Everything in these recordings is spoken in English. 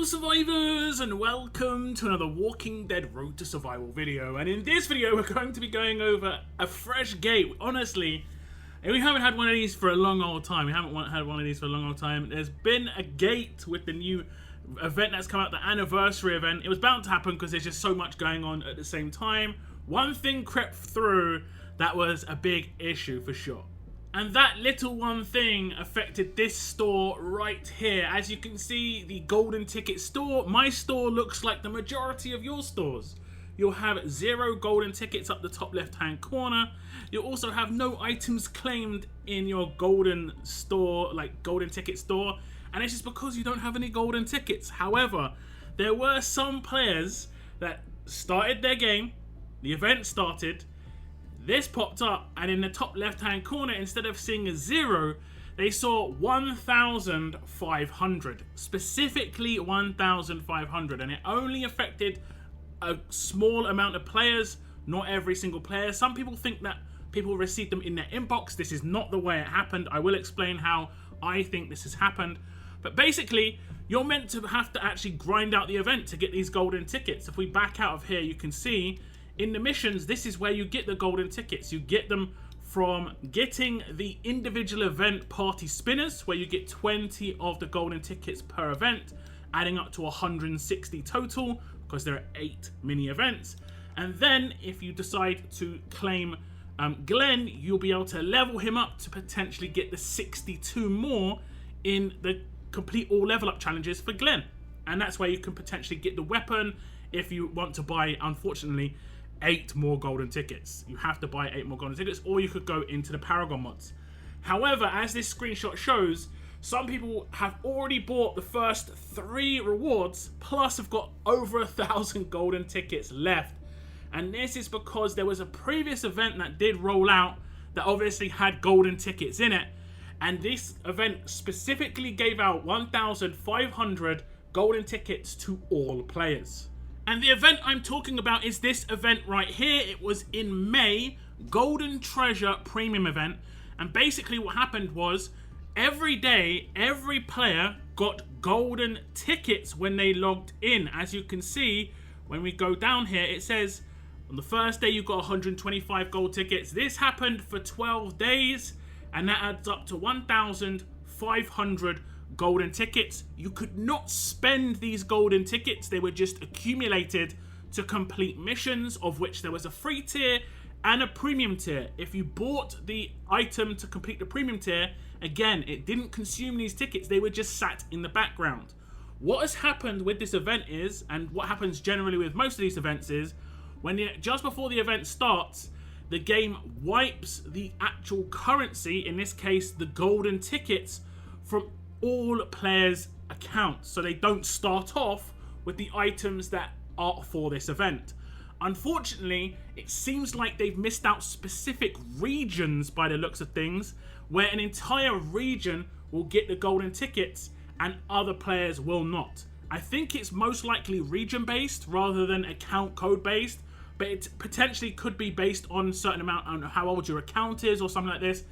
Hello survivors, and welcome to another Walking Dead Road to Survival video. And in this video we're going to be going over a fresh gate. Honestly, we haven't had one of these for a long old time. There's been a gate with the new event that's come out, the anniversary event. It was bound to happen because there's just so much going on at the same time. One thing crept through that was a big issue for sure. And that little one thing affected this store right here. As you can see, the golden ticket store, my store looks like the majority of your stores. You'll have 0 golden tickets up the top left hand corner. You'll also have no items claimed in your golden store, like golden ticket store. And it's just because you don't have any golden tickets. However, there were some players that started their game, the event started, this popped up, and in the top left hand corner, instead of seeing a 0, they saw 1,500. Specifically 1,500, and it only affected a small amount of players, not every single player. Some people think that people received them in their inbox. This is not the way it happened. I will explain how I think this has happened. But basically, you're meant to have to actually grind out the event to get these golden tickets. If we back out of here, you can see in the missions, this is where you get the golden tickets. You get them from getting the individual event party spinners, where you get 20 of the golden tickets per event, adding up to 160 total, because there are 8 mini events. And then if you decide to claim Glenn, you'll be able to level him up to potentially get the 62 more in the complete all level up challenges for Glenn. And that's where you can potentially get the weapon if you want to buy, unfortunately, 8 more golden tickets. You have to buy 8 more golden tickets, or you could go into the Paragon mods. However, as this screenshot shows, some people have already bought the first 3 rewards, plus have got over 1,000 golden tickets left. And this is because there was a previous event that did roll out that obviously had golden tickets in it. And this event specifically gave out 1,500 golden tickets to all players. And the event I'm talking about is this event right here. It was in May, Golden Treasure Premium event. And basically what happened was, every day, every player got golden tickets when they logged in. As you can see, when we go down here, it says on the first day you got 125 gold tickets. This happened for 12 days, and that adds up to 1,500 golden tickets. You could not spend these golden tickets. They were just accumulated to complete missions, of which there was a free tier and a premium tier. If you bought the item to complete the premium tier, again, it didn't consume these tickets. They were just sat in the background. What has happened with this event is, and what happens generally with most of these events is, just before the event starts, the game wipes the actual currency, in this case the golden tickets, from all players' accounts, so they don't start off with the items that are for this event. Unfortunately, it seems like they've missed out specific regions by the looks of things, where an entire region will get the golden tickets and other players will not. I think it's most likely region based rather than account code based, but it potentially could be based on a certain amount, I don't know how old your account is or something like this.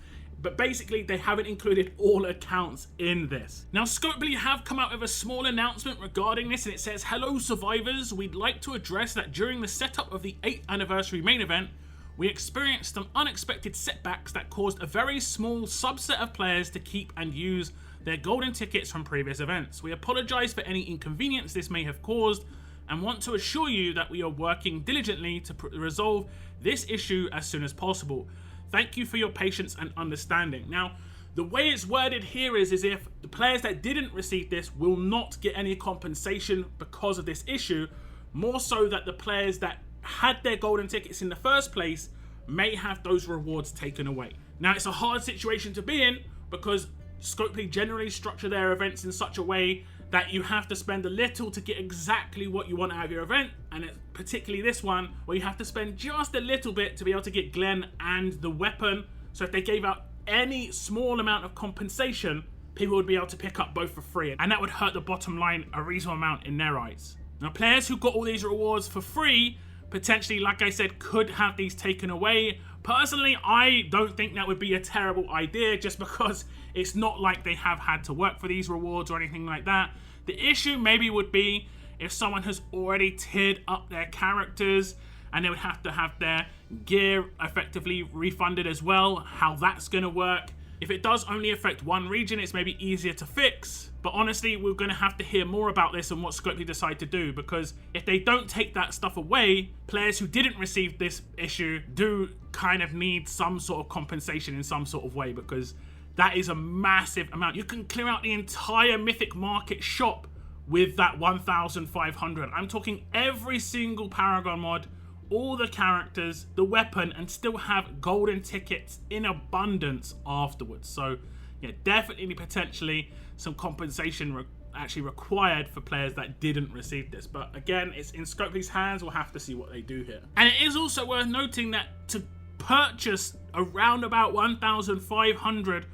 But basically, they haven't included all accounts in this. Now, Scopely have come out with a small announcement regarding this, and it says, "Hello survivors, we'd like to address that during the setup of the 8th anniversary main event, we experienced some unexpected setbacks that caused a very small subset of players to keep and use their golden tickets from previous events. We apologize for any inconvenience this may have caused, and want to assure you that we are working diligently to resolve this issue as soon as possible. Thank you for your patience and understanding." Now, the way it's worded here is as if the players that didn't receive this will not get any compensation because of this issue, more so that the players that had their golden tickets in the first place may have those rewards taken away. Now, it's a hard situation to be in because Scopely generally structure their events in such a way that you have to spend a little to get exactly what you want out of your event, and it's particularly this one where you have to spend just a little bit to be able to get Glenn and the weapon. So if they gave out any small amount of compensation, people would be able to pick up both for free, and that would hurt the bottom line a reasonable amount in their eyes. Now, players who got all these rewards for free potentially, like I said, could have these taken away. Personally, I don't think that would be a terrible idea, just because it's not like they have had to work for these rewards or anything like that. The issue maybe would be if someone has already tiered up their characters and they would have to have their gear effectively refunded as well, how that's going to work. If it does only affect one region, it's maybe easier to fix. But honestly, we're going to have to hear more about this and what Scopely decide to do, because if they don't take that stuff away, players who didn't receive this issue do kind of need some sort of compensation in some sort of way, because that is a massive amount. You can clear out the entire Mythic Market shop with that 1,500. I'm talking every single Paragon mod, all the characters, the weapon, and still have golden tickets in abundance afterwards. So yeah, definitely potentially some compensation actually required for players that didn't receive this. But again, it's in Scopely's hands. We'll have to see what they do here. And it is also worth noting that to purchase around about 1,500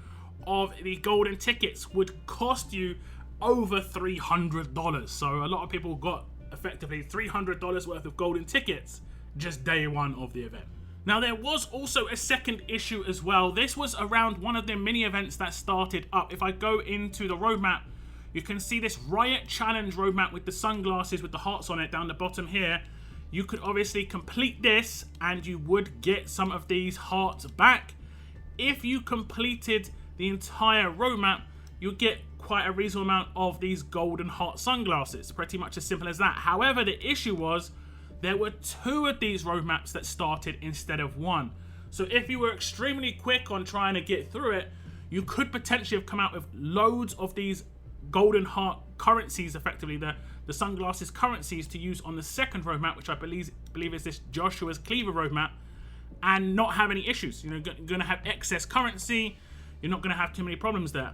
of the golden tickets would cost you over $300. So a lot of people got effectively $300 worth of golden tickets just day one of the event. Now, there was also a second issue as well. This was around one of the mini events that started up. If I go into the roadmap, you can see this Riot Challenge roadmap with the sunglasses with the hearts on it down the bottom here. You could obviously complete this and you would get some of these hearts back. If you completed the entire roadmap, you'll get quite a reasonable amount of these golden heart sunglasses. Pretty much as simple as that. However, the issue was there were 2 of these roadmaps that started instead of 1. So if you were extremely quick on trying to get through it, you could potentially have come out with loads of these golden heart currencies, effectively the sunglasses currencies to use on the second roadmap, which I believe is this Joshua's Cleaver roadmap, and not have any issues. You're going to have excess currency. You're not going to have too many problems there.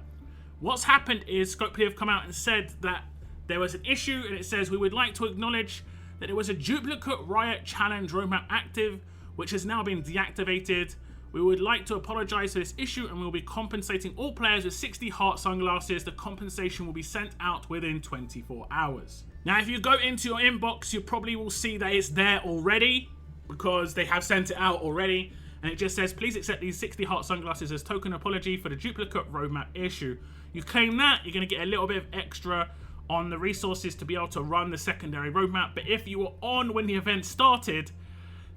What's happened is Scopely have come out and said that there was an issue, and it says, we would like to acknowledge that there was a duplicate Riot Challenge roadmap active, which has now been deactivated. We would like to apologize for this issue, and we'll be compensating all players with 60 heart sunglasses. The compensation will be sent out within 24 hours. Now, if you go into your inbox, you probably will see that it's there already, because they have sent it out already. And it just says, please accept these 60 heart sunglasses as token apology for the duplicate roadmap issue. You claim that, you're going to get a little bit of extra on the resources to be able to run the secondary roadmap. But if you were on when the event started,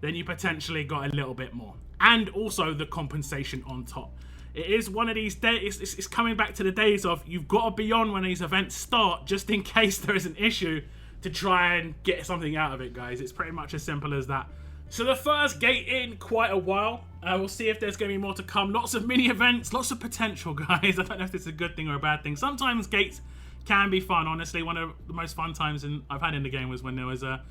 then you potentially got a little bit more. And also the compensation on top. It is one of these days, it's coming back to the days of you've got to be on when these events start just in case there is an issue to try and get something out of it, guys. It's pretty much as simple as that. So the first gate in quite a while. We'll see if there's going to be more to come. Lots of mini events, lots of potential, guys. I don't know if this is a good thing or a bad thing. Sometimes gates can be fun, honestly. One of the most fun times I've had in the game was when there was a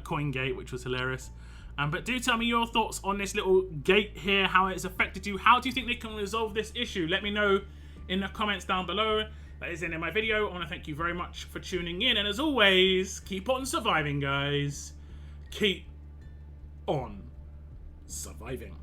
coin gate, which was hilarious. But do tell me your thoughts on this little gate here, how it has affected you. How do you think they can resolve this issue? Let me know in the comments down below. That is the end of my video. I want to thank you very much for tuning in. And as always, keep on surviving, guys. Keep on surviving.